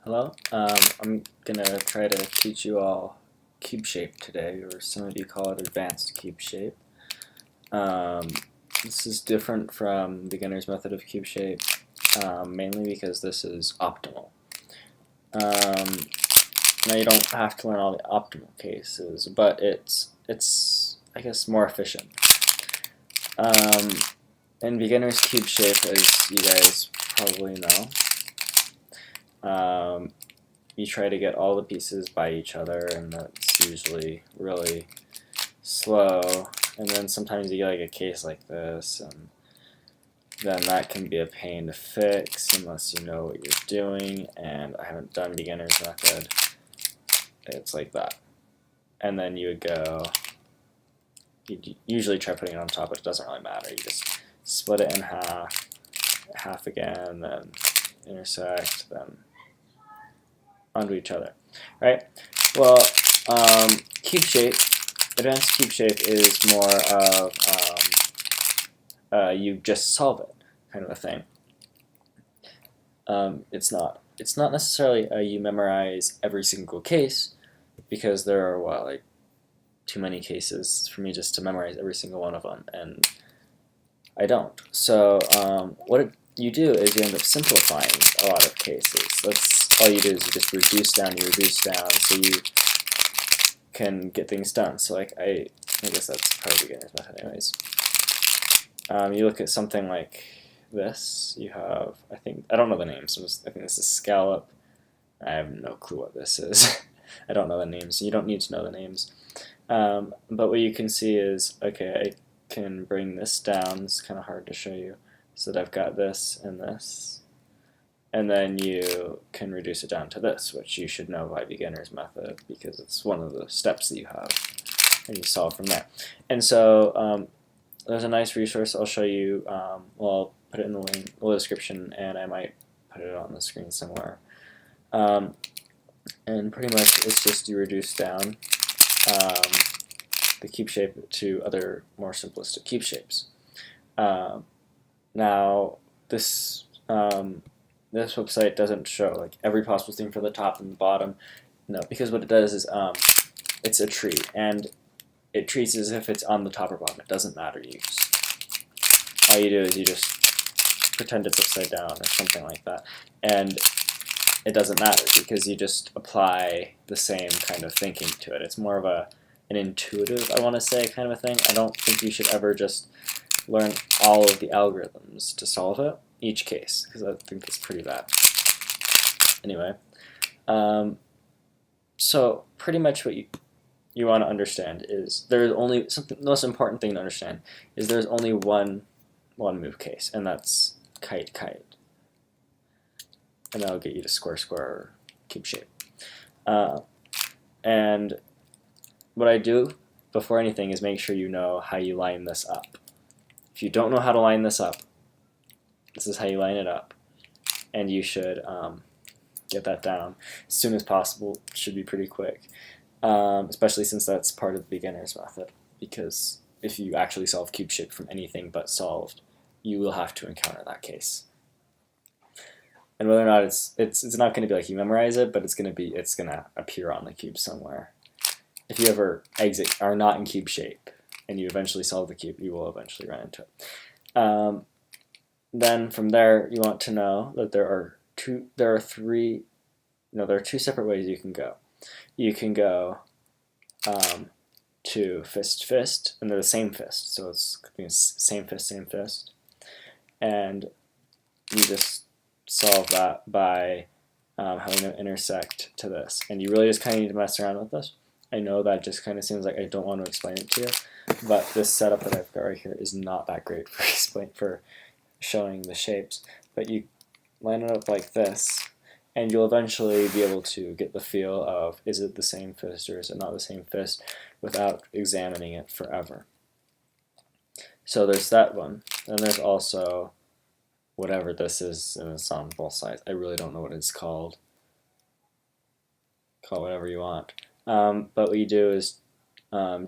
Hello, I'm gonna try to teach you all cubeshape today, or some of you call it advanced cubeshape. Um, this is different from beginner's method of cubeshape, mainly because this is optimal. Now you don't have to learn all the optimal cases, but it's I guess more efficient. In beginner's cubeshape, as you guys probably know, you try to get all the pieces by each other, and that's usually really slow. And then sometimes you get like a case like this, and then that can be a pain to fix unless you know what you're doing. And I haven't done beginner's method. It's like that. And then you would go, you usually try putting it on top, but it doesn't really matter. You just split it in half, half again, then intersect, then onto each other, right? Well, cubeshape, advanced cubeshape is more of you just solve it kind of a thing. It's not necessarily you memorize every single case, because there are like too many cases for me just to memorize every single one of them, and I don't. So what you do is you end up simplifying a lot of cases. That's all you do is you just reduce down, so you can get things done. So like I guess that's part of beginner's method anyways. You look at something like this. You have, I don't know the names. I think this is scallop. I have no clue what this is. I don't know the names. You don't need to know the names. But what you can see is, okay, I can bring this down. It's kind of hard to show you. So that I've got this and this. And then you can reduce it down to this, which you should know by beginner's method because it's one of the steps that you have, and you solve from there. And so there's a nice resource I'll show you. Well, I'll put it in the link, the description, and I might put it on the screen somewhere. And pretty much it's just you reduce down the cube shape to other more simplistic cube shapes. Now this this website doesn't show like every possible thing for the top and the bottom. No, because what it does is it's a tree, and it treats it as if it's on the top or bottom. It doesn't matter. All you do is you just pretend it's upside down or something like that, and it doesn't matter because you just apply the same kind of thinking to it. It's more of an intuitive, I want to say, kind of a thing. I don't think you should ever just learn all of the algorithms to solve it, each case, because I think it's pretty bad. Anyway, so pretty much what you want to understand is there's only something. The most important thing to understand is there's only one move case, and that's kite kite, and that'll get you to square square or cube shape. And what I do before anything is make sure you know how you line this up. If you don't know how to line this up, this is how you line it up, and you should get that down as soon as possible. It should be pretty quick, especially since that's part of the beginner's method, because if you actually solve cube shape from anything but solved, you will have to encounter that case. And whether or not it's not going to be like you memorize it, but it's going to appear on the cube somewhere. If you ever are not in cube shape and you eventually solve the cube, you will eventually run into it. Then from there, you want to know that there are two separate ways you can go. You can go to fist fist, and they're the same fist, so it's same fist, and you just solve that by having them intersect to this. And you really just kind of need to mess around with this. I know that just kind of seems like I don't want to explain it to you, but this setup that I've got right here is not that great for showing the shapes. But you line it up like this, and you'll eventually be able to get the feel of, is it the same fist or is it not the same fist, without examining it forever. So there's that one. And there's also whatever this is, and it's on both sides. I really don't know what it's called. Call it whatever you want. But what you do is,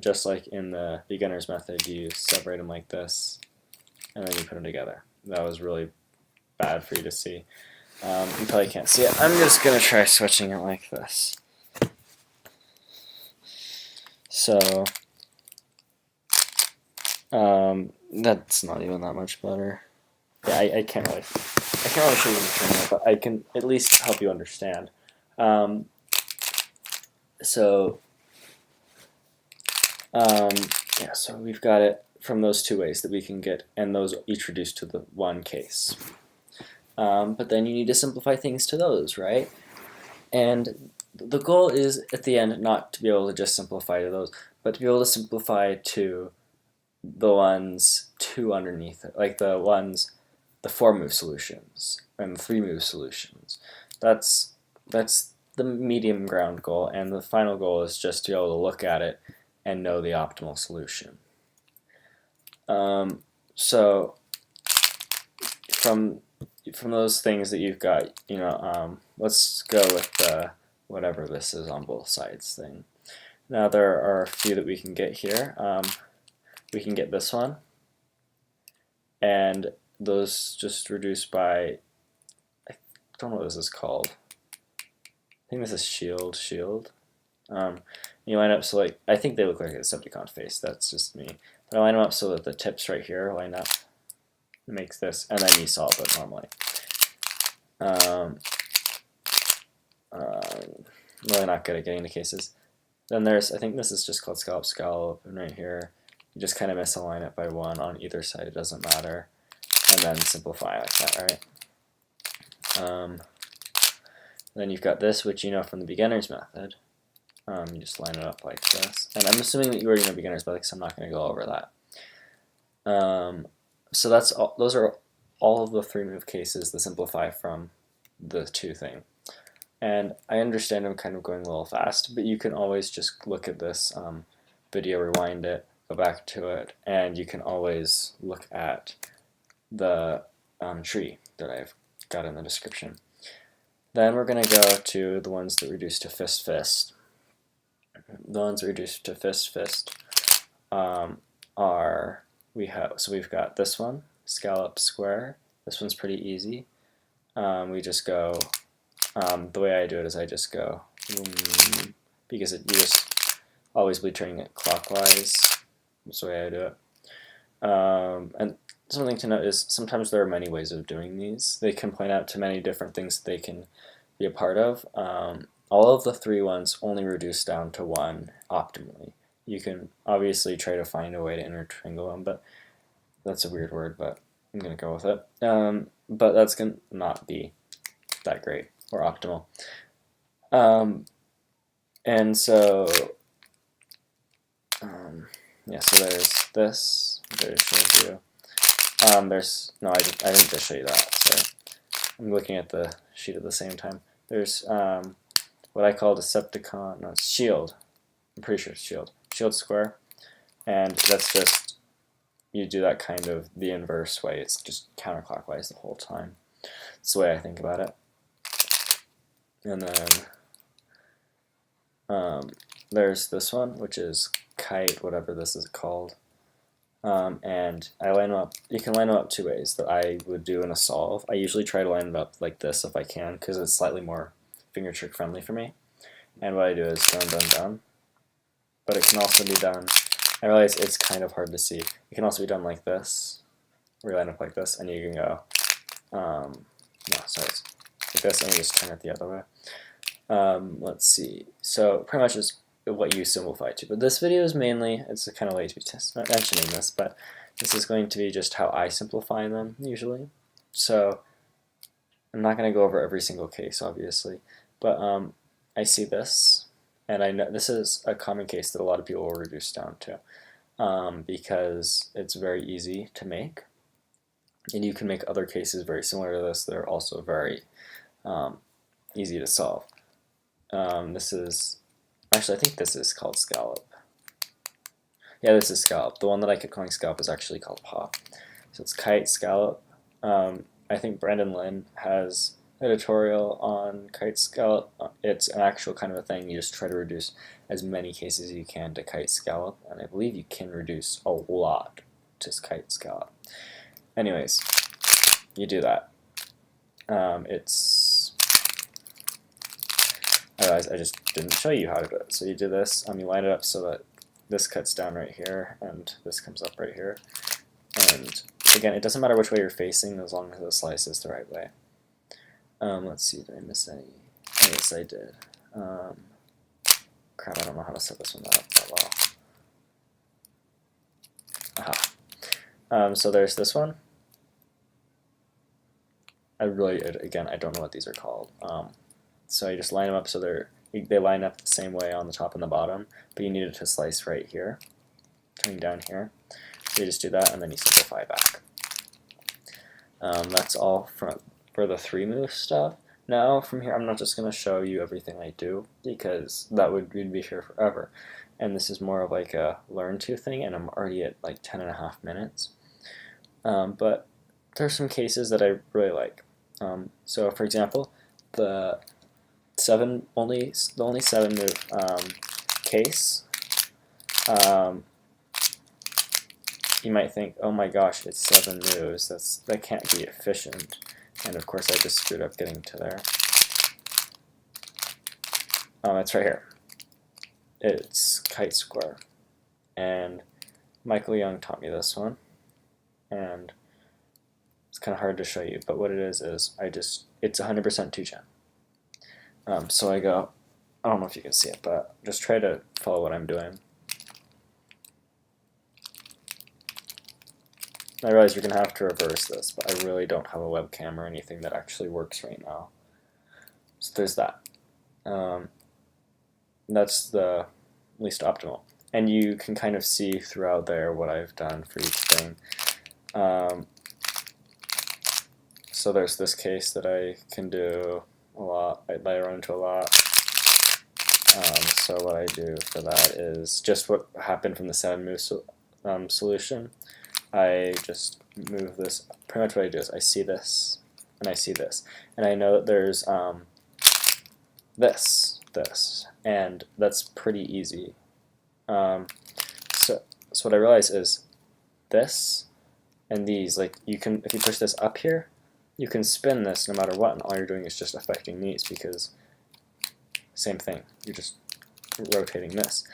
just like in the beginner's method, you separate them like this, and then you put them together. That was really bad for you to see. You probably can't see it. I'm just going to try switching it like this. So, that's not even that much better. Yeah, I can't really show you the training, but I can at least help you understand. Yeah, so we've got it from those two ways that we can get, and those each reduce to the one case. But then you need to simplify things to those, right? And the goal is, at the end, not to be able to just simplify to those, but to be able to simplify to the ones two underneath it, like the 4-move solutions and the 3-move solutions. That's the medium ground goal, and the final goal is just to be able to look at it and know the optimal solution. So from those things that you've got, let's go with whatever this is on both sides thing. Now there are a few that we can get here. We can get this one, and those just reduce by, I don't know what this is called. I think this is shield. You line up so, like, I think they look like a Decepticon face, that's just me. But I line them up so that the tips right here line up. It makes this, and then you solve it normally. Really not good at getting the cases. Then there's, I think this is just called scallop, and right here, you just kind of misalign it by 1 on either side, it doesn't matter. And then simplify like that, right? Then you've got this, which you know from the beginner's method. You just line it up like this. And I'm assuming that you already know beginner's method, because I'm not going to go over that. So that's all, those are all of the 3-move cases that simplify from the 2 thing. And I understand I'm kind of going a little fast, but you can always just look at this video, rewind it, go back to it, and you can always look at the tree that I've got in the description. Then we're going to go to the ones that reduce to fist. The ones that reduce to fist are, we've got this one, scallop square. This one's pretty easy. We just go, the way I do it is I just go, because you just always be turning it clockwise. That's the way I do it. And something to note is sometimes there are many ways of doing these. They can point out to many different things that they can be a part of. All of the 3 ones only reduce down to 1 optimally. You can obviously try to find a way to intertwingle them, but that's a weird word, but I'm going to go with it. But that's going to not be that great or optimal. And so, yeah, so there's this. I showed you. No, I didn't just show you that. Sorry. I'm looking at the sheet at the same time. There's what I call Decepticon. No, it's shield. I'm pretty sure it's shield. Shield square, and that's just, you do that kind of the inverse way. It's just counterclockwise the whole time. That's the way I think about it. And then there's this one, which is kite, whatever this is called. And I line them up. You can line them up 2 ways that I would do in a solve. I usually try to line them up like this if I can, because it's slightly more finger trick friendly for me. And what I do is done. But it can also be done, I realize it's kind of hard to see. It can also be done like this, where you line up like this, and you can go, it's like this, and you just turn it the other way. Let's see. So pretty much is what you simplify to. But this video is mainly, it's kind of late to be mentioning this, but this is going to be just how I simplify them usually. So I'm not going to go over every single case, obviously, but I see this, and I know this is a common case that a lot of people will reduce down to, because it's very easy to make, and you can make other cases very similar to this that are also very easy to solve. This is, actually I think this is called scallop. Yeah, this is scallop. The one that I kept calling scallop is actually called paw. So it's kite, scallop. I think Brandon Lin has a tutorial on kite scallop. It's an actual kind of a thing. You just try to reduce as many cases as you can to kite scallop, and I believe you can reduce a lot to kite scallop. Anyways, you do that. it's, I realized I just didn't show you how to do it. So you do this, you line it up so that this cuts down right here and this comes up right here. And again, it doesn't matter which way you're facing as long as the slice is the right way. Let's see, did I miss any? Oh, yes, I did. Crap, I don't know how to set this one up that well. Aha. So there's this one. Again, I don't know what these are called. So you just line them up so they line up the same way on the top and the bottom, but you need it to slice right here, coming down here. So you just do that, and then you simplify back. That's all for the 3-move stuff. Now from here, I'm not just going to show you everything I do, because we'd be here forever. And this is more of like a learn to thing, and I'm already at like 10.5 minutes. But there's some cases that I really like. So for example, the only 7-move case, you might think, oh my gosh, it's 7 moves. That can't be efficient. And of course, I just screwed up getting to there. It's right here. It's kite square, and Michael Young taught me this one, and it's kind of hard to show you, but what it is it's 100% 2-gen. So I go, I don't know if you can see it, but just try to follow what I'm doing. I realize you're going to have to reverse this, but I really don't have a webcam or anything that actually works right now. So there's that. That's the least optimal. And you can kind of see throughout there what I've done for each thing. So there's this case that I can do a lot, I run into a lot. So what I do for that is just what happened from the 7-move solution. I just move this. Pretty much what I do is I see this, and I see this, and I know that there's this, and that's pretty easy. So what I realize is this and these, like if you push this up here, you can spin this no matter what, and all you're doing is just affecting these, because same thing, you're just rotating this,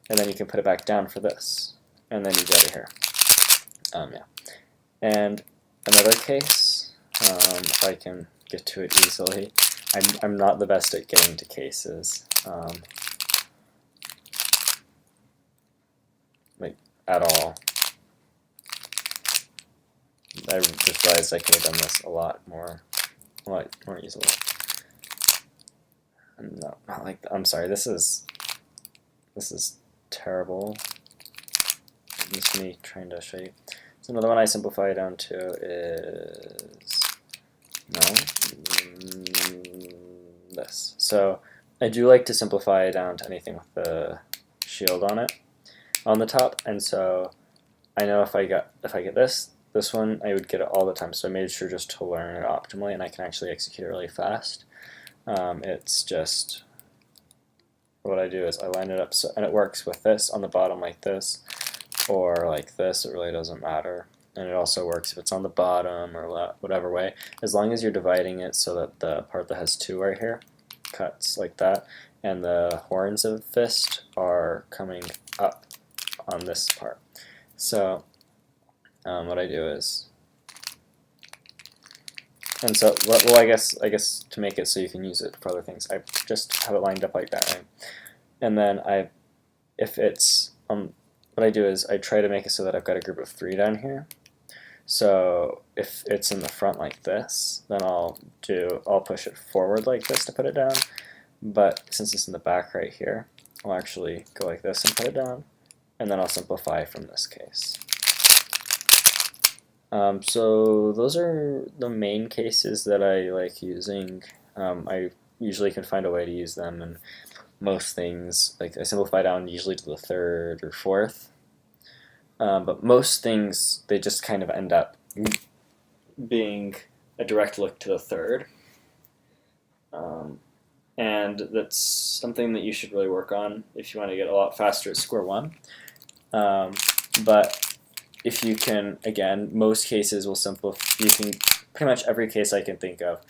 and then you can put it back down for this, and then you go to here. Yeah. And another case, if I can get to it easily. I'm not the best at getting to cases, like at all. I just realized I could have done this a lot more easily. No, not like that. I'm sorry. This is terrible. Just me trying to show you. So another one I simplify down to is this. So I do like to simplify down to anything with the shield on it on the top, and so I know if I get this one, I would get it all the time. So I made sure just to learn it optimally, and I can actually execute it really fast. It's just what I do is I line it up and it works with this on the bottom like this, or like this. It really doesn't matter. And it also works if it's on the bottom or whatever way, as long as you're dividing it so that the part that has 2 right here cuts like that, and the horns of fist are coming up on this part. So what I do is, and so well, I guess to make it so you can use it for other things, I just have it lined up like that, right? And then if it's what I do is I try to make it so that I've got a group of 3 down here. So if it's in the front like this, then I'll push it forward like this to put it down. But since it's in the back right here, I'll actually go like this and put it down, and then I'll simplify from this case. So those are the main cases that I like using. I usually can find a way to use them, and most things, like I simplify down usually to the 3rd or 4th. But most things, they just kind of end up being a direct look to the 3rd. And that's something that you should really work on if you want to get a lot faster at square 1. But if you can, again, most cases will simplify. You can pretty much every case I can think of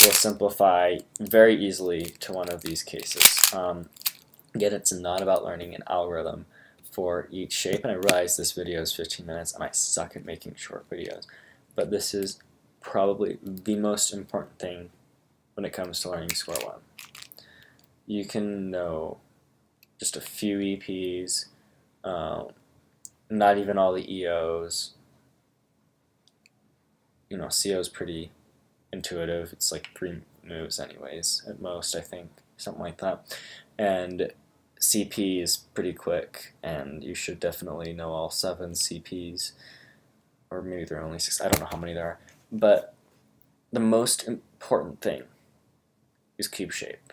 will simplify very easily to one of these cases. Again, it's not about learning an algorithm for each shape, and I realize this video is 15 minutes and I suck at making short videos, but this is probably the most important thing when it comes to learning square one. You can know just a few EPs, not even all the EOs. You know, CO is pretty intuitive. It's like 3 moves anyways, at most, I think, something like that. And CP is pretty quick, and you should definitely know all 7 CPs, or maybe there are only 6, I don't know how many there are. But the most important thing is cube shape,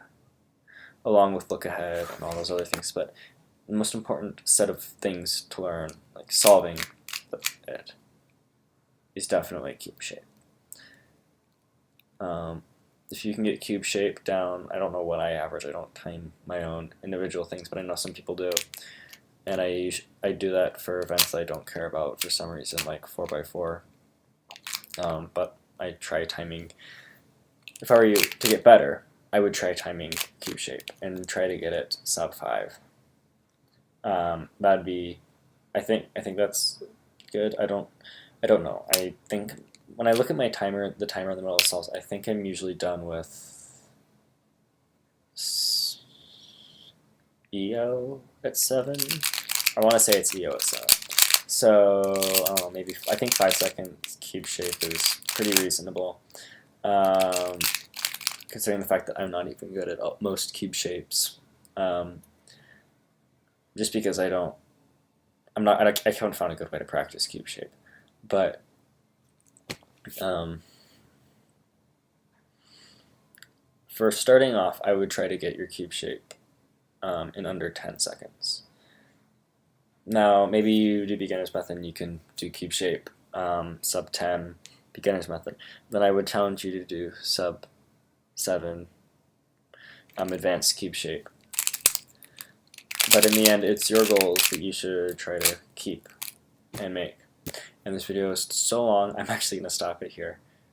along with look ahead and all those other things. But the most important set of things to learn, like solving it, is definitely cube shape. If you can get cube shape down, I don't know what I average. I don't time my own individual things, but I know some people do. And I do that for events that I don't care about for some reason, like 4x4. But I try timing. If I were you to get better, I would try timing cube shape and try to get it sub 5. That'd be, I think that's good. I don't know. I think when I look at my timer, the timer in the middle of the cells, I think I'm usually done with EO at 7. I want to say it's EO at 7. So maybe I think 5 seconds cube shape is pretty reasonable, considering the fact that I'm not even good at most cube shapes. Just because I haven't found a good way to practice cube shape, but for starting off, I would try to get your cube shape in under 10 seconds. Now, maybe you do beginner's method and you can do cube shape sub 10 beginner's method. Then I would challenge you to do sub 7 advanced cube shape. But in the end, it's your goals that you should try to keep and make. And this video is so long, I'm actually going to stop it here.